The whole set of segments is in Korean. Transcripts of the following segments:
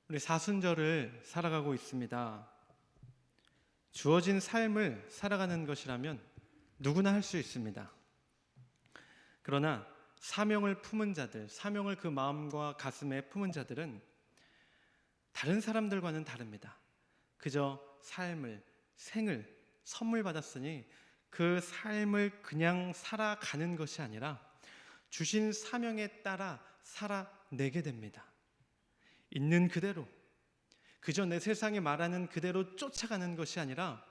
우리 사순절을 살아가고 있습니다. 주어진 삶을 살아가는 것이라면 누구나 할 수 있습니다. 그러나 사명을 품은 자들, 사명을 그 마음과 가슴에 품은 자들은 다른 사람들과는 다릅니다. 그저 삶을, 생을 선물 받았으니 그 삶을 그냥 살아가는 것이 아니라 주신 사명에 따라 살아내게 됩니다. 있는 그대로, 그저 내 세상에 말하는 그대로 쫓아가는 것이 아니라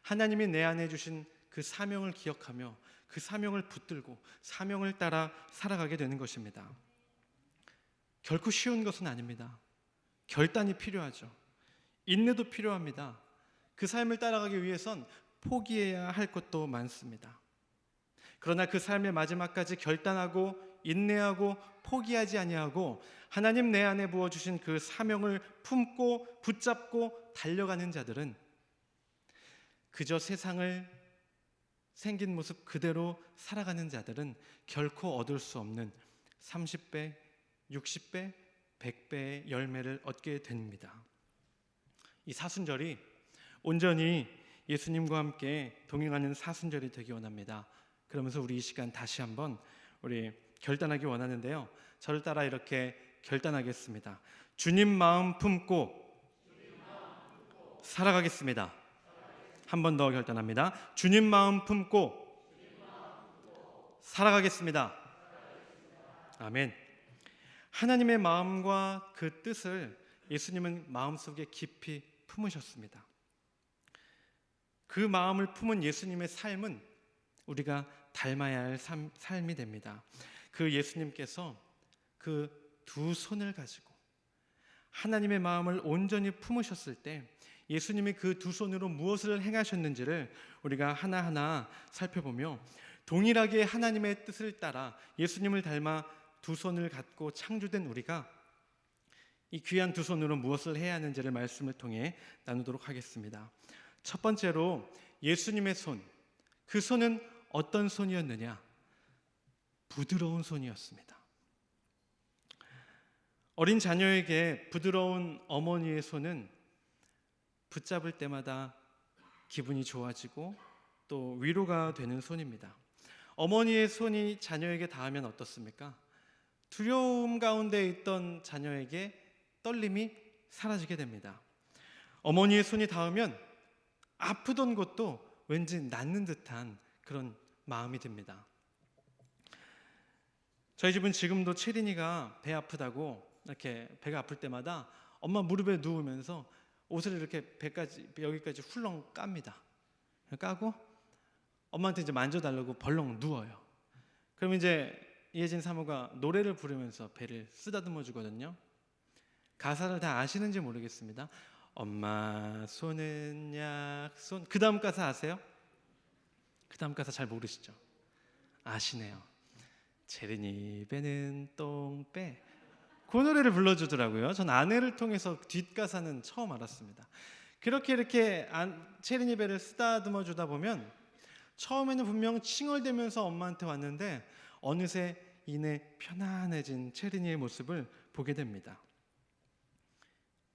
하나님이 내 안에 주신 그 사명을 기억하며 그 사명을 붙들고 사명을 따라 살아가게 되는 것입니다. 결코 쉬운 것은 아닙니다. 결단이 필요하죠. 인내도 필요합니다. 그 삶을 따라가기 위해선 포기해야 할 것도 많습니다. 그러나 그 삶의 마지막까지 결단하고 인내하고 포기하지 아니하고 하나님 내 안에 부어주신 그 사명을 품고 붙잡고 달려가는 자들은 그저 세상을 생긴 모습 그대로 살아가는 자들은 결코 얻을 수 없는 30배, 60배, 100배의 열매를 얻게 됩니다. 이 사순절이 온전히 예수님과 함께 동행하는 사순절이 되기 원합니다. 그러면서 우리 이 시간 다시 한번 우리 결단하기 원하는데요. 저를 따라 이렇게 결단하겠습니다. 주님 마음 품고 살아가겠습니다. 한 번 더 결단합니다. 주님 마음 품고 살아가겠습니다. 아멘. 하나님의 마음과 그 뜻을 예수님은 마음속에 깊이 품으셨습니다. 그 마음을 품은 예수님의 삶은 우리가 닮아야 할 삶이 됩니다. 그 예수님께서 그 두 손을 가지고 하나님의 마음을 온전히 품으셨을 때 예수님이 그 두 손으로 무엇을 행하셨는지를 우리가 하나하나 살펴보며 동일하게 하나님의 뜻을 따라 예수님을 닮아 두 손을 갖고 창조된 우리가 이 귀한 두 손으로 무엇을 해야 하는지를 말씀을 통해 나누도록 하겠습니다. 첫 번째로 예수님의 손, 그 손은 어떤 손이었느냐? 부드러운 손이었습니다. 어린 자녀에게 부드러운 어머니의 손은 붙잡을 때마다 기분이 좋아지고 또 위로가 되는 손입니다. 어머니의 손이 자녀에게 닿으면 어떻습니까? 두려움 가운데 있던 자녀에게 떨림이 사라지게 됩니다. 어머니의 손이 닿으면 아프던 곳도 왠지 낫는 듯한 그런 마음이 듭니다. 저희 집은 지금도 채린이가 배 아프다고 이렇게 배가 아플 때마다 엄마 무릎에 누우면서 옷을 이렇게 배까지 여기까지 훌렁 깝니다. 까고 엄마한테 이제 만져달라고 벌렁 누워요. 그럼 이제 이혜진 사모가 노래를 부르면서 배를 쓰다듬어 주거든요. 가사를 다 아시는지 모르겠습니다. 엄마 손은 약손. 그 다음 가사 아세요? 그 다음 가사 잘 모르시죠? 아시네요. 체린이 배는 똥배. 그 노래를 불러주더라고요. 전 아내를 통해서 뒷가사는 처음 알았습니다. 그렇게 이렇게 체린이 배를 쓰다듬어 주다 보면 처음에는 분명 칭얼대면서 엄마한테 왔는데 어느새 이내 편안해진 체린이의 모습을 보게 됩니다.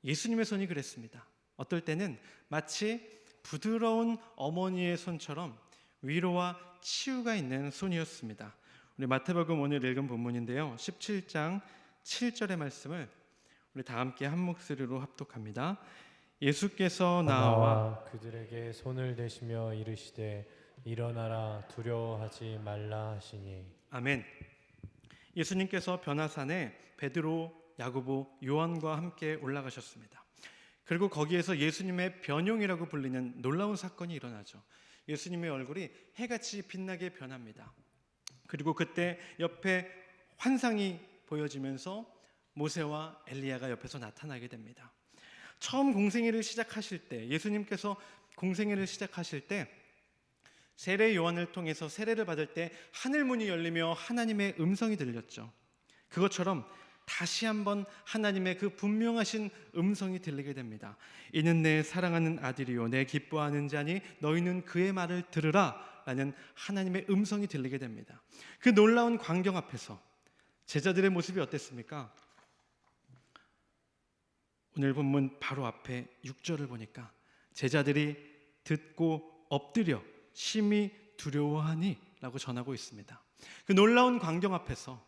예수님의 손이 그랬습니다. 어떨 때는 마치 부드러운 어머니의 손처럼 위로와 치유가 있는 손이었습니다. 우리 마태복음 오늘 읽은 본문인데요. 17장 7절의 말씀을 우리 다 함께 한 목소리로 합독합니다. 예수께서 나와 그들에게 손을 대시며 이르시되 일어나라 두려워하지 말라 하시니. 아멘. 예수님께서 변화산에 베드로, 야고보, 요한과 함께 올라가셨습니다. 그리고 거기에서 예수님의 변용이라고 불리는 놀라운 사건이 일어나죠. 예수님의 얼굴이 해같이 빛나게 변합니다. 그리고 그때 옆에 환상이 보여지면서 모세와 엘리야가 옆에서 나타나게 됩니다. 처음 공생애를 시작하실 때, 예수님께서 공생애를 시작하실 때 세례 요한을 통해서 세례를 받을 때 하늘 문이 열리며 하나님의 음성이 들렸죠. 그것처럼 다시 한번 하나님의 그 분명하신 음성이 들리게 됩니다. 이는 내 사랑하는 아들이요 내 기뻐하는 자니 너희는 그의 말을 들으라 라는 하나님의 음성이 들리게 됩니다. 그 놀라운 광경 앞에서 제자들의 모습이 어땠습니까? 오늘 본문 바로 앞에 6절을 보니까 제자들이 듣고 엎드려 심히 두려워하니 라고 전하고 있습니다. 그 놀라운 광경 앞에서,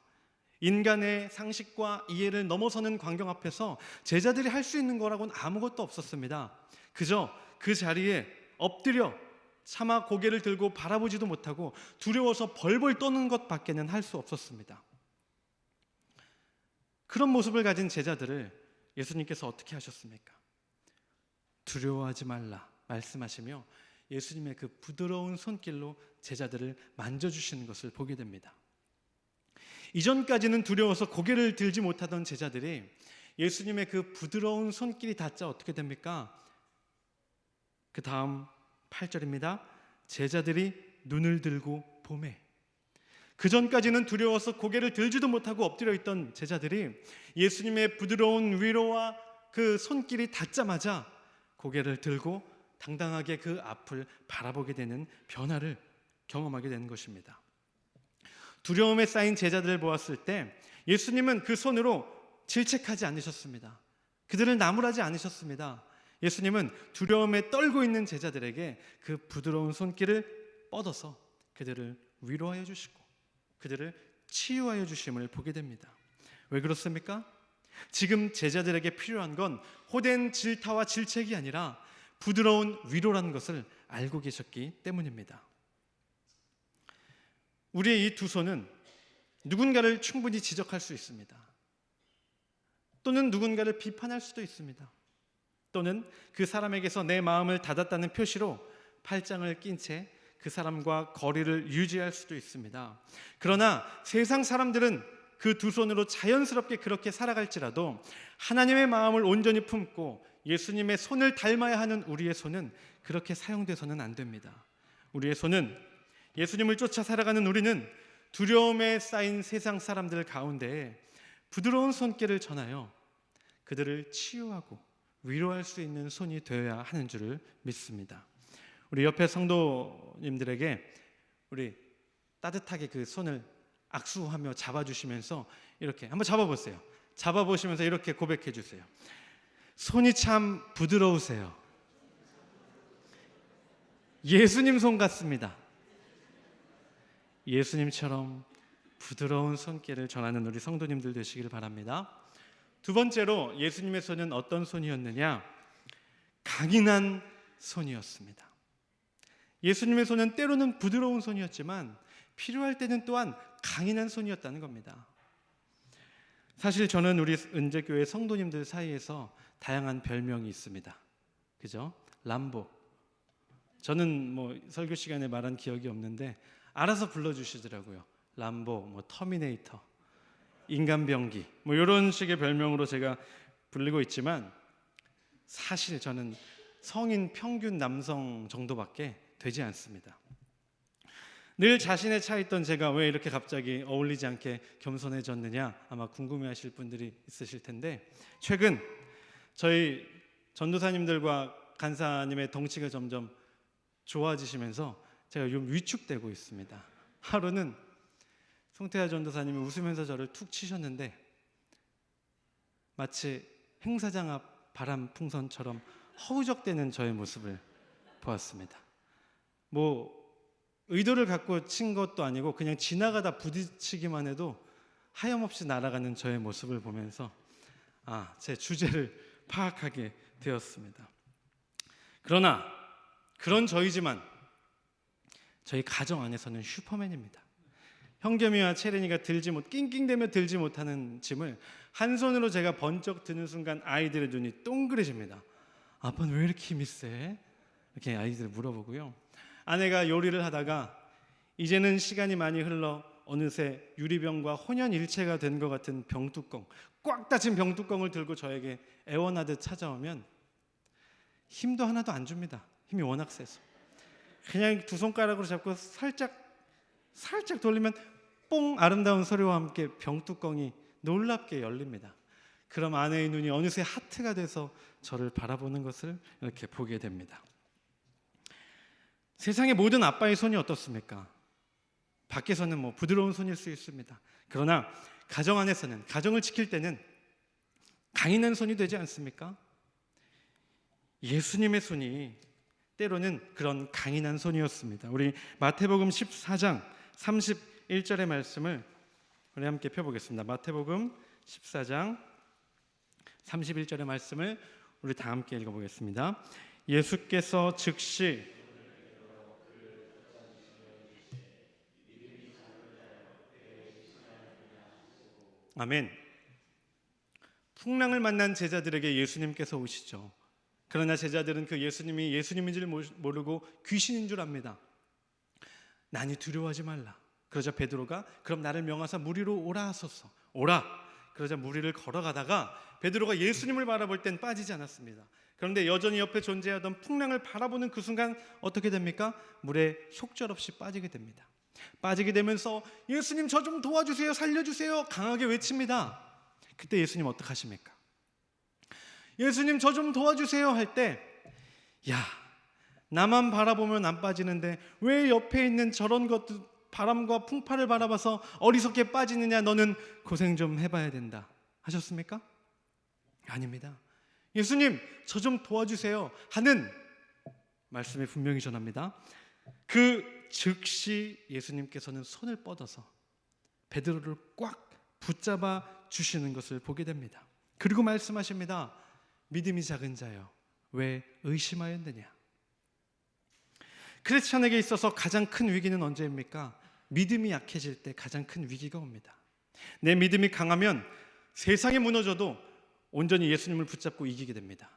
인간의 상식과 이해를 넘어서는 광경 앞에서 제자들이 할 수 있는 거라고는 아무것도 없었습니다. 그저 그 자리에 엎드려 차마 고개를 들고 바라보지도 못하고 두려워서 벌벌 떠는 것밖에는 할 수 없었습니다. 그런 모습을 가진 제자들을 예수님께서 어떻게 하셨습니까? 두려워하지 말라 말씀하시며 예수님의 그 부드러운 손길로 제자들을 만져주시는 것을 보게 됩니다. 이전까지는 두려워서 고개를 들지 못하던 제자들이 예수님의 그 부드러운 손길이 닿자 어떻게 됩니까? 그 다음 8절입니다. 제자들이 눈을 들고 보매. 그 전까지는 두려워서 고개를 들지도 못하고 엎드려 있던 제자들이 예수님의 부드러운 위로와 그 손길이 닿자마자 고개를 들고 당당하게 그 앞을 바라보게 되는 변화를 경험하게 되는 것입니다. 두려움에 쌓인 제자들을 보았을 때 예수님은 그 손으로 질책하지 않으셨습니다. 그들을 나무라지 않으셨습니다. 예수님은 두려움에 떨고 있는 제자들에게 그 부드러운 손길을 뻗어서 그들을 위로하여 주시고 그들을 치유하여 주심을 보게 됩니다. 왜 그렇습니까? 지금 제자들에게 필요한 건 호된 질타와 질책이 아니라 부드러운 위로라는 것을 알고 계셨기 때문입니다. 우리의 이 두 손은 누군가를 충분히 지적할 수 있습니다. 또는 누군가를 비판할 수도 있습니다. 또는 그 사람에게서 내 마음을 닫았다는 표시로 팔짱을 낀 채 그 사람과 거리를 유지할 수도 있습니다. 그러나 세상 사람들은 그 두 손으로 자연스럽게 그렇게 살아갈지라도 하나님의 마음을 온전히 품고 예수님의 손을 닮아야 하는 우리의 손은 그렇게 사용돼서는 안 됩니다. 우리의 손은, 예수님을 쫓아 살아가는 우리는 두려움에 쌓인 세상 사람들 가운데에 부드러운 손길을 전하여 그들을 치유하고 위로할 수 있는 손이 되어야 하는 줄을 믿습니다. 우리 옆에 성도님들에게 우리 따뜻하게 그 손을 악수하며 잡아주시면서 이렇게 한번 잡아보세요. 잡아보시면서 이렇게 고백해 주세요. 손이 참 부드러우세요. 예수님 손 같습니다. 예수님처럼 부드러운 손길을 전하는 우리 성도님들 되시길 바랍니다. 두 번째로 예수님의 손은 어떤 손이었느냐? 강인한 손이었습니다. 예수님의 손은 때로는 부드러운 손이었지만 필요할 때는 또한 강인한 손이었다는 겁니다. 사실 저는 우리 은재교회 성도님들 사이에서 다양한 별명이 있습니다. 그죠? 람보. 저는 뭐 설교 시간에 말한 기억이 없는데 알아서 불러주시더라고요. 람보, 터미네이터, 인간병기, 이런 식의 별명으로 제가 불리고 있지만 사실 저는 성인 평균 남성 정도밖에 되지 않습니다. 늘 자신의 차 있던 제가 왜 이렇게 갑자기 어울리지 않게 겸손해졌느냐 아마 궁금해하실 분들이 있으실 텐데 최근 저희 전도사님들과 간사님의 덩치가 점점 좋아지시면서 제가 좀 위축되고 있습니다. 하루는 송태하 전도사님이 웃으면서 저를 툭 치셨는데 마치 행사장 앞 바람 풍선처럼 허우적대는 저의 모습을 보았습니다. 의도를 갖고 친 것도 아니고 그냥 지나가다 부딪히기만 해도 하염없이 날아가는 저의 모습을 보면서 제 주제를 파악하게 되었습니다. 그러나 그런 저희지만 저희 가정 안에서는 슈퍼맨입니다. 형겸이와 채린이가 낑낑대며 들지 못하는 짐을 한 손으로 제가 번쩍 드는 순간 아이들의 눈이 동그래집니다. 아빠는 왜 이렇게 힘이 세? 이렇게 아이들 물어보고요. 아내가 요리를 하다가 이제는 시간이 많이 흘러 어느새 유리병과 혼연일체가 된 것 같은 병뚜껑, 꽉 닫힌 병뚜껑을 들고 저에게 애원하듯 찾아오면 힘도 하나도 안 줍니다. 힘이 워낙 세서. 그냥 두 손가락으로 잡고 살짝 돌리면 뽕 아름다운 소리와 함께 병뚜껑이 놀랍게 열립니다. 그럼 아내의 눈이 어느새 하트가 돼서 저를 바라보는 것을 이렇게 보게 됩니다. 세상의 모든 아빠의 손이 어떻습니까? 밖에서는 부드러운 손일 수 있습니다. 그러나 가정 안에서는, 가정을 지킬 때는 강인한 손이 되지 않습니까? 예수님의 손이 때로는 그런 강인한 손이었습니다. 우리 마태복음 14장 31절의 말씀을 우리 함께 펴보겠습니다. 마태복음 14장 31절의 말씀을 우리 다 함께 읽어보겠습니다. 예수께서 즉시 아멘. 풍랑을 만난 제자들에게 예수님께서 오시죠. 그러나 제자들은 그 예수님이 예수님인 줄 모르고 귀신인 줄 압니다. 나니 두려워하지 말라. 그러자 베드로가 그럼 나를 명하사 물 위로 오라 하소서. 오라. 그러자 물 위를 걸어가다가 베드로가 예수님을 바라볼 땐 빠지지 않았습니다. 그런데 여전히 옆에 존재하던 풍랑을 바라보는 그 순간 어떻게 됩니까? 물에 속절없이 빠지게 됩니다. 빠지게 되면서 예수님 저 좀 도와주세요, 살려주세요 강하게 외칩니다. 그때 예수님 어떡하십니까? 예수님 저 좀 도와주세요 할 때, 야, 나만 바라보면 안 빠지는데 왜 옆에 있는 저런 것들 바람과 풍파를 바라봐서 어리석게 빠지느냐, 너는 고생 좀 해봐야 된다 하셨습니까? 아닙니다. 예수님 저 좀 도와주세요 하는 말씀이 분명히 전합니다. 그 즉시 예수님께서는 손을 뻗어서 베드로를 꽉 붙잡아 주시는 것을 보게 됩니다. 그리고 말씀하십니다. 믿음이 작은 자여 왜 의심하였느냐. 크리스찬에게 있어서 가장 큰 위기는 언제입니까? 믿음이 약해질 때 가장 큰 위기가 옵니다. 내 믿음이 강하면 세상이 무너져도 온전히 예수님을 붙잡고 이기게 됩니다.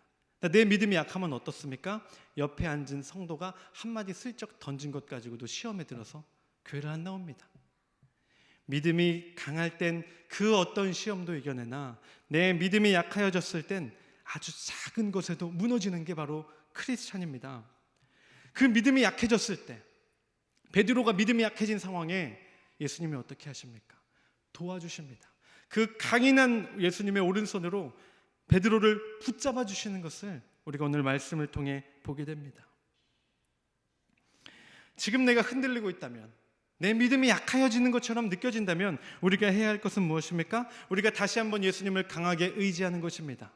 내 믿음이 약하면 어떻습니까? 옆에 앉은 성도가 한마디 슬쩍 던진 것 가지고도 시험에 들어서 교회를 안 나옵니다. 믿음이 강할 땐 그 어떤 시험도 이겨내나 내 믿음이 약하여졌을 땐 아주 작은 것에도 무너지는 게 바로 크리스찬입니다. 그 믿음이 약해졌을 때, 베드로가 믿음이 약해진 상황에 예수님이 어떻게 하십니까? 도와주십니다. 그 강인한 예수님의 오른손으로 베드로를 붙잡아 주시는 것을 우리가 오늘 말씀을 통해 보게 됩니다. 지금 내가 흔들리고 있다면, 내 믿음이 약하여지는 것처럼 느껴진다면 우리가 해야 할 것은 무엇입니까? 우리가 다시 한번 예수님을 강하게 의지하는 것입니다.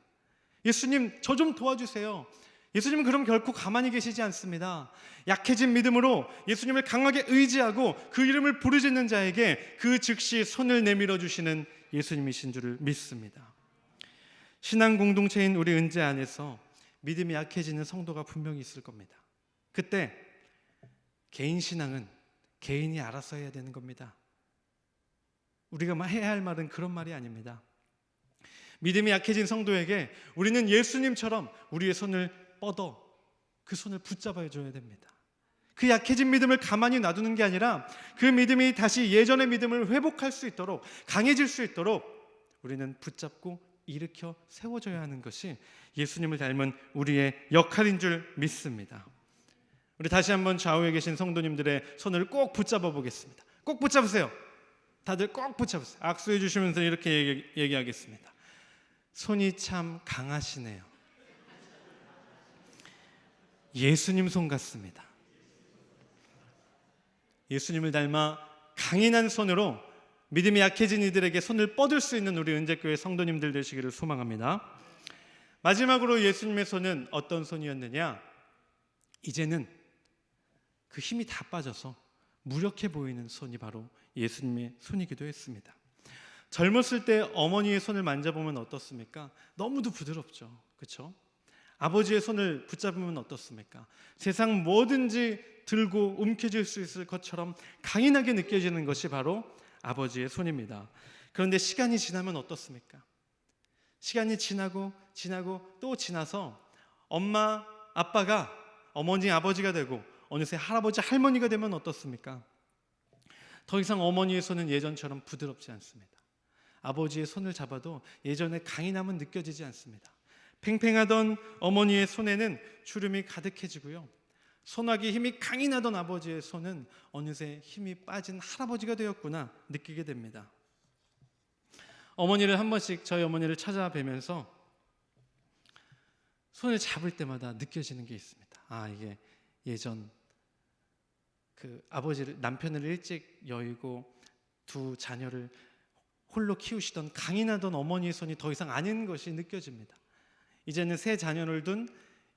예수님 저 좀 도와주세요. 예수님은 그럼 결코 가만히 계시지 않습니다. 약해진 믿음으로 예수님을 강하게 의지하고 그 이름을 부르짖는 자에게 그 즉시 손을 내밀어 주시는 예수님이신 줄을 믿습니다. 신앙 공동체인 우리 은재 안에서 믿음이 약해지는 성도가 분명히 있을 겁니다. 그때 개인 신앙은 개인이 알아서 해야 되는 겁니다. 우리가 해야 할 말은 그런 말이 아닙니다. 믿음이 약해진 성도에게 우리는 예수님처럼 우리의 손을 뻗어 그 손을 붙잡아 줘야 됩니다. 그 약해진 믿음을 가만히 놔두는 게 아니라 그 믿음이 다시 예전의 믿음을 회복할 수 있도록, 강해질 수 있도록 우리는 붙잡고 일으켜 세워줘야 하는 것이 예수님을 닮은 우리의 역할인 줄 믿습니다. 우리 다시 한번 좌우에 계신 성도님들의 손을 꼭 붙잡아 보겠습니다. 꼭 붙잡으세요. 다들 꼭 붙잡으세요. 악수해 주시면서 이렇게 얘기하겠습니다. 손이 참 강하시네요. 예수님 손 같습니다. 예수님을 닮아 강인한 손으로 믿음이 약해진 이들에게 손을 뻗을 수 있는 우리 은재교회 성도님들 되시기를 소망합니다. 마지막으로 예수님의 손은 어떤 손이었느냐? 이제는 그 힘이 다 빠져서 무력해 보이는 손이 바로 예수님의 손이기도 했습니다. 젊었을 때 어머니의 손을 만져보면 어떻습니까? 너무도 부드럽죠. 그렇죠? 아버지의 손을 붙잡으면 어떻습니까? 세상 뭐든지 들고 움켜쥘 수 있을 것처럼 강인하게 느껴지는 것이 바로 아버지의 손입니다. 그런데 시간이 지나면 어떻습니까? 시간이 지나고 또 지나서 엄마, 아빠가 어머니, 아버지가 되고 어느새 할아버지, 할머니가 되면 어떻습니까? 더 이상 어머니의 손은 예전처럼 부드럽지 않습니다. 아버지의 손을 잡아도 예전의 강인함은 느껴지지 않습니다. 팽팽하던 어머니의 손에는 주름이 가득해지고요. 손아귀 힘이 강인하던 아버지의 손은 어느새 힘이 빠진 할아버지가 되었구나 느끼게 됩니다. 어머니를 한 번씩 저희 어머니를 찾아뵈면서 손을 잡을 때마다 느껴지는 게 있습니다. 아, 이게 예전 그 아버지를, 남편을 일찍 여의고 두 자녀를 홀로 키우시던 강인하던 어머니의 손이 더 이상 아닌 것이 느껴집니다. 이제는 세 자녀를 둔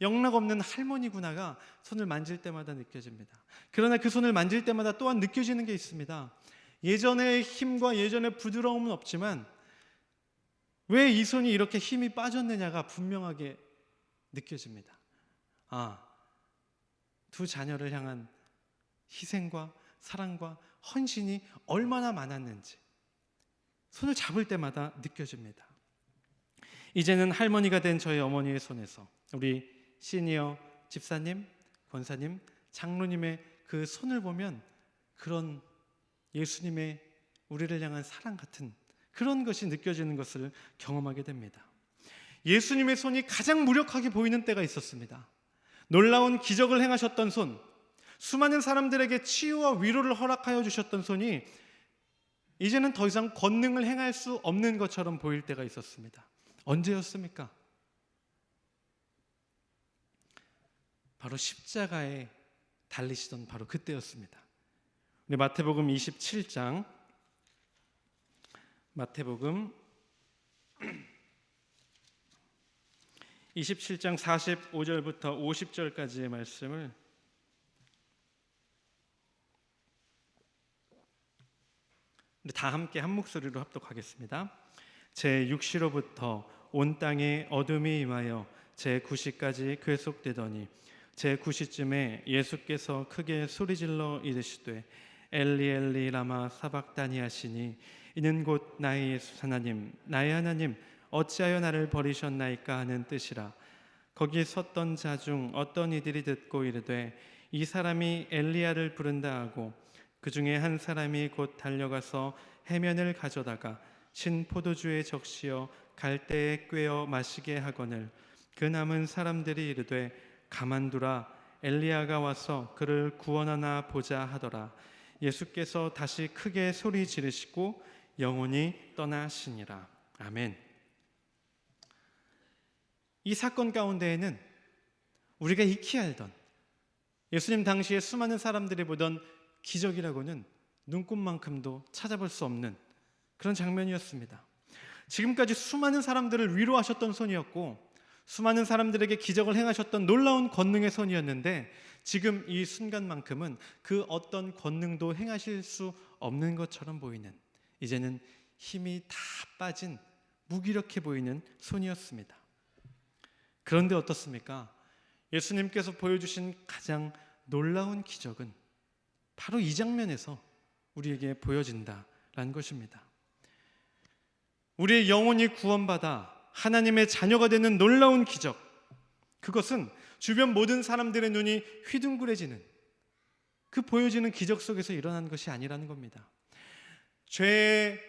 영락없는 할머니구나가 손을 만질 때마다 느껴집니다. 그러나 그 손을 만질 때마다 또한 느껴지는 게 있습니다. 예전의 힘과 예전의 부드러움은 없지만 왜 이 손이 이렇게 힘이 빠졌느냐가 분명하게 느껴집니다. 두 자녀를 향한 희생과 사랑과 헌신이 얼마나 많았는지 손을 잡을 때마다 느껴집니다. 이제는 할머니가 된 저희 어머니의 손에서 우리 시니어 집사님, 권사님, 장로님의 그 손을 보면 그런 예수님의 우리를 향한 사랑 같은 그런 것이 느껴지는 것을 경험하게 됩니다. 예수님의 손이 가장 무력하게 보이는 때가 있었습니다. 놀라운 기적을 행하셨던 손, 수많은 사람들에게 치유와 위로를 허락하여 주셨던 손이 이제는 더 이상 권능을 행할 수 없는 것처럼 보일 때가 있었습니다. 언제였습니까? 바로 십자가에 달리시던 바로 그때였습니다. 우리 마태복음 27장, 마태복음 27장 45절부터 50절까지의 말씀을 다 함께 한 목소리로 합독하겠습니다. 제 6시로부터 온 땅에 어둠이 임하여 제 9시까지 계속되더니 제 9시쯤에 예수께서 크게 소리질러 이르시되 엘리 엘리 라마 사박다니 하시니 이는 곧 나의 예수 하나님 나의 하나님 어찌하여 나를 버리셨나이까 하는 뜻이라. 거기 섰던 자 중 어떤 이들이 듣고 이르되 이 사람이 엘리야를 부른다 하고 그 중에 한 사람이 곧 달려가서 해면을 가져다가 신 포도주에 적시어 갈대에 꿰어 마시게 하거늘 그 남은 사람들이 이르되 가만두라 엘리야가 와서 그를 구원하나 보자 하더라. 예수께서 다시 크게 소리 지르시고 영혼이 떠나시니라. 아멘. 이 사건 가운데에는 우리가 익히 알던 예수님 당시에 수많은 사람들이 보던 기적이라고는 눈꼽만큼도 찾아볼 수 없는 그런 장면이었습니다. 지금까지 수많은 사람들을 위로하셨던 손이었고 수많은 사람들에게 기적을 행하셨던 놀라운 권능의 손이었는데 지금 이 순간만큼은 그 어떤 권능도 행하실 수 없는 것처럼 보이는 이제는 힘이 다 빠진 무기력해 보이는 손이었습니다. 그런데 어떻습니까? 예수님께서 보여주신 가장 놀라운 기적은 바로 이 장면에서 우리에게 보여진다라는 것입니다. 우리의 영혼이 구원받아 하나님의 자녀가 되는 놀라운 기적, 그것은 주변 모든 사람들의 눈이 휘둥그레지는 그 보여지는 기적 속에서 일어난 것이 아니라는 겁니다. 죄의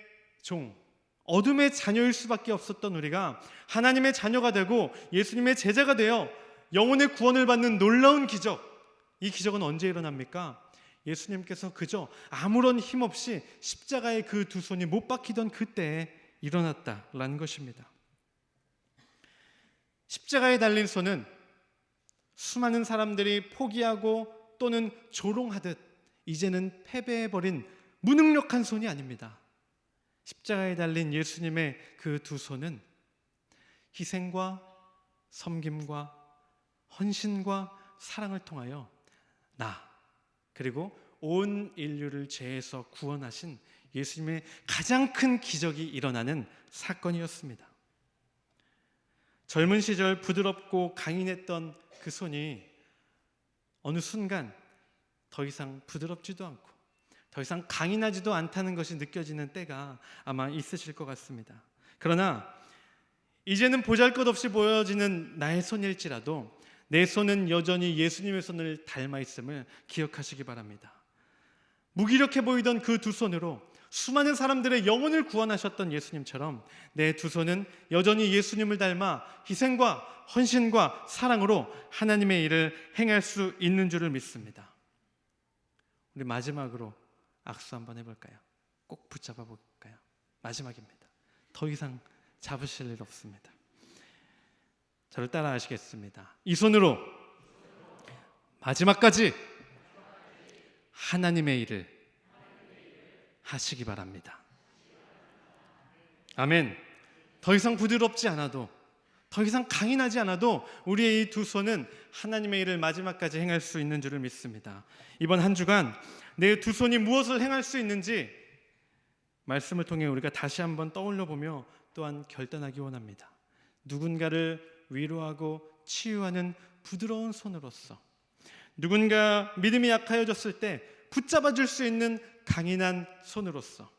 종, 어둠의 자녀일 수밖에 없었던 우리가 하나님의 자녀가 되고 예수님의 제자가 되어 영혼의 구원을 받는 놀라운 기적, 이 기적은 언제 일어납니까? 예수님께서 그저 아무런 힘 없이 십자가에 그 두 손이 못 박히던 그때에 일어났다라는 것입니다. 십자가에 달린 손은 수많은 사람들이 포기하고 또는 조롱하듯 이제는 패배해버린 무능력한 손이 아닙니다. 십자가에 달린 예수님의 그 두 손은 희생과 섬김과 헌신과 사랑을 통하여 나 그리고 온 인류를 죄에서 구원하신 예수님의 가장 큰 기적이 일어나는 사건이었습니다. 젊은 시절 부드럽고 강인했던 그 손이 어느 순간 더 이상 부드럽지도 않고 더 이상 강인하지도 않다는 것이 느껴지는 때가 아마 있으실 것 같습니다. 그러나 이제는 보잘것없이 보여지는 나의 손일지라도 내 손은 여전히 예수님의 손을 닮아 있음을 기억하시기 바랍니다. 무기력해 보이던 그 두 손으로 수많은 사람들의 영혼을 구원하셨던 예수님처럼 내 두 손은 여전히 예수님을 닮아 희생과 헌신과 사랑으로 하나님의 일을 행할 수 있는 줄을 믿습니다. 우리 마지막으로 악수 한번 해볼까요? 꼭 붙잡아 볼까요? 마지막입니다. 더 이상 잡으실 일 없습니다. 저를 따라 하시겠습니다. 이 손으로 마지막까지 하나님의 일을 하시기 바랍니다. 아멘. 더 이상 부드럽지 않아도 더 이상 강인하지 않아도 우리의 이 두 손은 하나님의 일을 마지막까지 행할 수 있는 줄을 믿습니다. 이번 한 주간 내 두 손이 무엇을 행할 수 있는지 말씀을 통해 우리가 다시 한번 떠올려보며 또한 결단하기 원합니다. 누군가를 위로하고 치유하는 부드러운 손으로서, 누군가 믿음이 약하여졌을 때 붙잡아줄 수 있는 강인한 손으로서,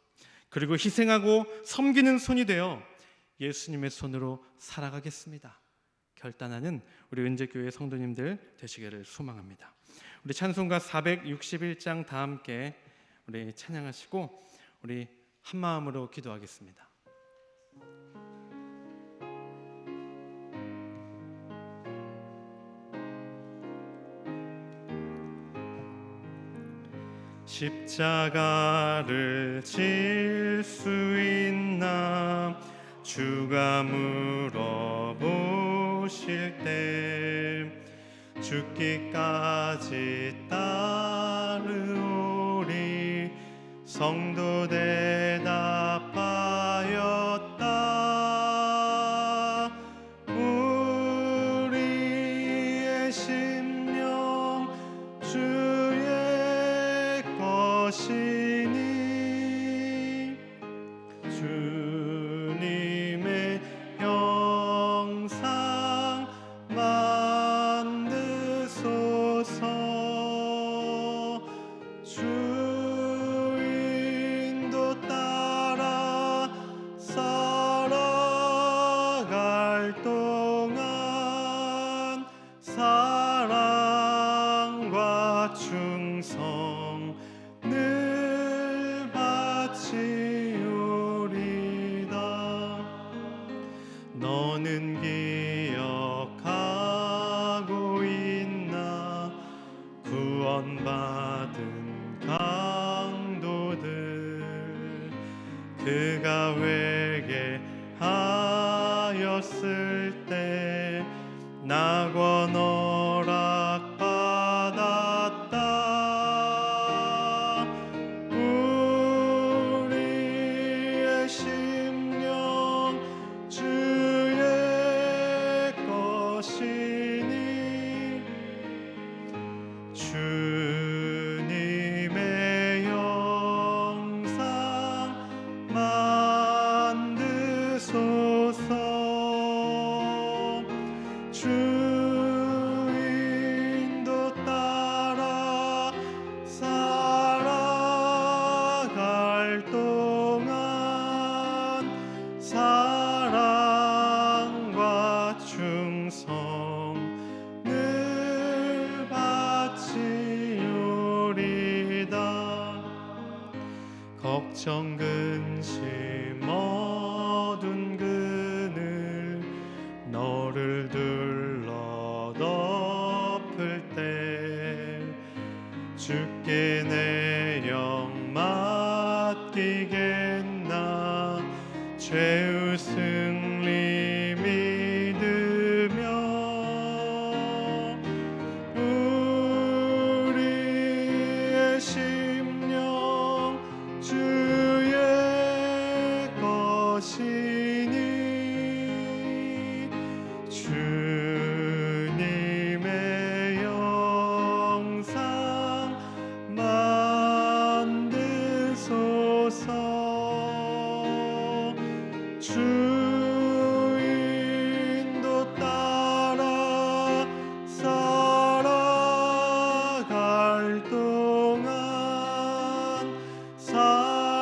그리고 희생하고 섬기는 손이 되어 예수님의 손으로 살아가겠습니다. 결단하는 우리 은재교회 성도님들 되시기를 소망합니다. 우리 찬송가 461장 다 함께 우리 찬양하시고 우리 한 마음으로 기도하겠습니다. 십자가를 질 수 있나 주가 물어보실 때 죽기까지 따르오리 성도 대답하였다. 우리의 심령 주의 것이니 주님의 형상 만드소서. 주인도 따라 살아갈 동안 사랑과 충성 늘 바치오리다. 너는 기억하고 있나 구원받은 강도들 그가 회개하였을 때 낙원 허락받았다. 우리의 심령 주의 것이니 주님의 형상 만드소서. 주인도 따라 살아갈 동안 사랑과 충성 늘 바치오리다. 걱정 근심 어둔 그늘 너를 둘러 덮을 때 주께 내 영 맡기겠나 죄의 승리 믿으며. 우리의 심령 주의 것이니 주님의 형상 만드소서. 주인도 따라 살아갈 동안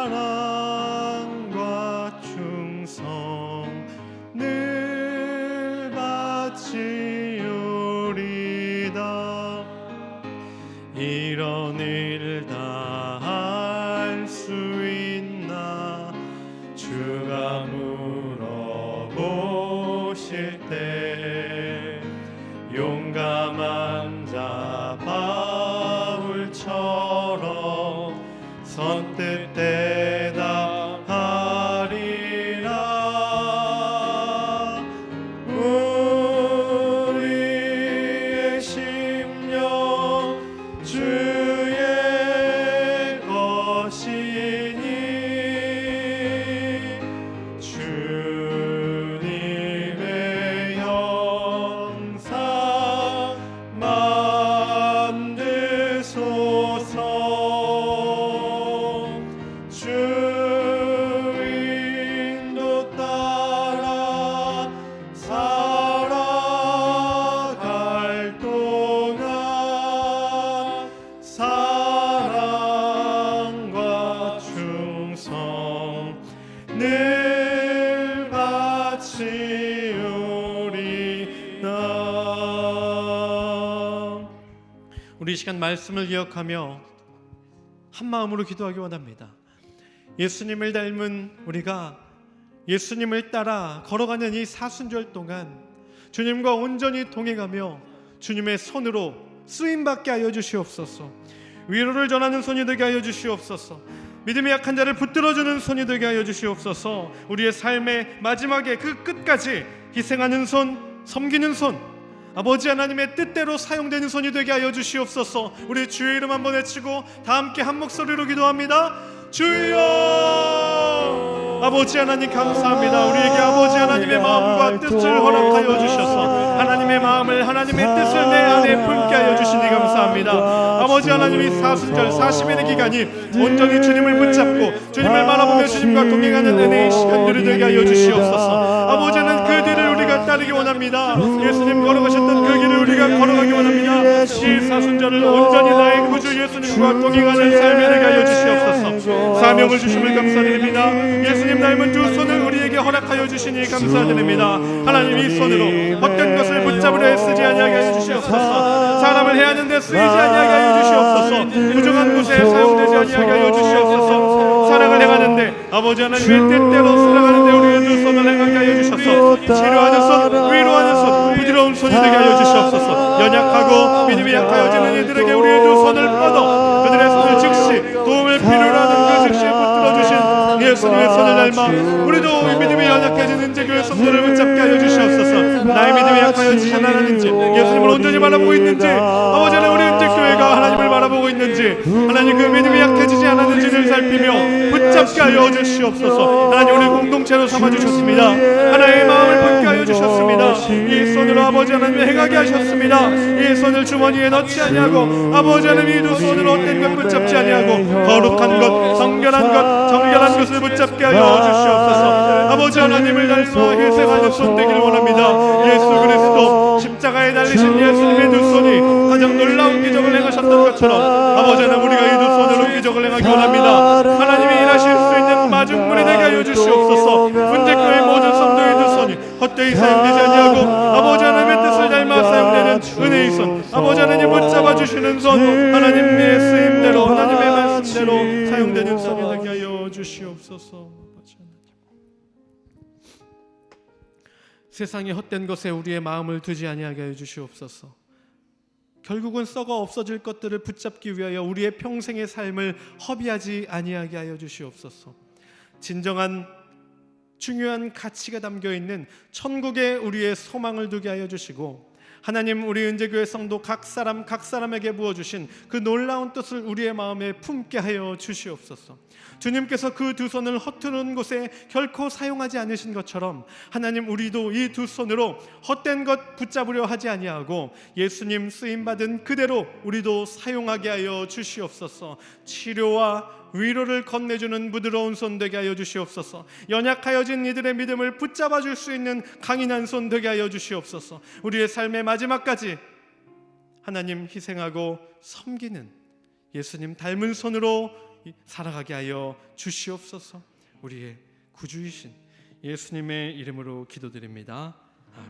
사랑과 충성 늘 바치오리다. 이런 일 다 할 수 있나 주가 물어보실 때 용감한 자 바울처럼 선뜻 대답하리라. 우리의 심령 주의 것이니 주님의 영 우리 이 시간 말씀을 기억하며 한 마음으로 기도하기 원합니다. 예수님을 닮은 우리가 예수님을 따라 걸어가는 이 사순절 동안 주님과 온전히 동행하며 주님의 손으로 쓰임받게 하여 주시옵소서. 위로를 전하는 손이 되게 하여 주시옵소서. 믿음이 약한 자를 붙들어주는 손이 되게 하여 주시옵소서. 우리의 삶의 마지막에 그 끝까지 희생하는 손, 섬기는 손, 아버지 하나님의 뜻대로 사용되는 손이 되게 하여 주시옵소서. 우리 주의 이름 한번 외치고 다 함께 한 목소리로 기도합니다. 주여! 아버지 하나님 감사합니다. 우리에게 아버지 하나님의 마음과 뜻을 허락하여 주셔서 하나님의 마음을, 하나님의 뜻을 내 안에 품게 하여 주시니 감사합니다. 아버지 하나님이 사순절 40일의 기간이 온전히 주님을 붙잡고 주님을 바라보며 주님과 동행하는 은혜의 시간들이 되게 하여 주시옵소서. 아버지 하나님 그 길을 우리가 따르기 원합니다. 예수님 걸어가셨던 그 길을 우리가 걸어가기 원합니다. 이 사순절을 온전히 나의 구주 예수님과 동행하는 삶이 되게 하여 주시옵소서. 사명을 주심을 감사드립니다. 예수님 닮은 두 손을 우리에게 허락하여 주시니 감사드립니다. 하나님 이 손으로 헛된 것을 붙잡으려 쓰지 아니하게 하여 주시옵소서. 사람을 해하는 데 쓰이지 아니하게 하여 주시옵소서. 부정한 곳에 사용되지 아니하게 하여 주시옵소서. 사랑을 행하는데 아버지 하나님의 뜻대로 살아가는데 우리의 두 손을 행하게 하여 주셔서 치료하는 손, 위로하는 손, 부드러운 손이 되게 하여 주시옵소서. 연약하고 믿음이 약하여지는 이들에게 우리의 두 손을 뻗어 그들의 손을 즉시 도움을 필요로 하는 그 즉시에 붙들어주신 예수님의 손을 닮아 우리도 믿음이 연약해지는 인재교회 성도를 붙잡게 하여 주시옵소서. 나의 믿음이 약하여지지 않았는지, 예수님을 온전히 바라보고 있는지, 아버지 하나님 우리 인재교회가 하나님을 바라보고 있는지, 하나님 그 믿음이 약해지지 않았는지를 살피며 붙잡게 하여 주시옵소서. 하나님 우리 공동체로 삼아주셨습니다. 하나님의 마음을 품게 하여 주셨습니다. 이 손으로 아버지 하나님을 행하게 하셨습니다. 이 손을 주머니에 넣지 아니하고 아버지 하나님 이 두 손으로 헛된 것 붙잡지 아니하고 거룩한 것, 성결한 것, 정결한 것을 붙잡게 하여 주시옵소서. 아버지 하나님을 닮아 희생하는 손 되기를 원합니다. 예수 그리스도 십자가에 달리신 예수님의 두 손이 가장 놀라운 기적을 행하셨던 것처럼 아버지 하나님 우리가 이 두 손으로 기적을 행하기 원합니다. 하나님이 일하실 수 있는 마중물이 되게 하여 주시옵소서. 문제교의 모든 성도의 두 손이 헛되이 사용되지 아니하고 아버지 하나님의 뜻을 닮아 사용되는 은혜의 손, 아버지 하나님 붙잡아 주시는 손, 하나님의 쓰임대로 하나님의 말씀대로 사용되는 손이 되게 하여 주시옵소서. 세상의 헛된 것에 우리의 마음을 두지 아니하게 해 주시옵소서. 결국은 썩어 없어질 것들을 붙잡기 위하여 우리의 평생의 삶을 허비하지 아니하게 하여 주시옵소서. 진정한 중요한 가치가 담겨 있는 천국에 우리의 소망을 두게 하여 주시고 하나님 우리 은재교회 성도 각 사람에게 부어주신 그 놀라운 뜻을 우리의 마음에 품게 하여 주시옵소서. 주님께서 그 두 손을 허투른 곳에 결코 사용하지 않으신 것처럼 하나님 우리도 이 두 손으로 헛된 것 붙잡으려 하지 아니하고 예수님 쓰임받은 그대로 우리도 사용하게 하여 주시옵소서. 치료와 위로를 건네주는 부드러운 손 되게 하여 주시옵소서. 연약하여진 이들의 믿음을 붙잡아 줄 수 있는 강인한 손 되게 하여 주시옵소서. 우리의 삶의 마지막까지 하나님 희생하고 섬기는 예수님 닮은 손으로 살아가게 하여 주시옵소서. 우리의 구주이신 예수님의 이름으로 기도드립니다.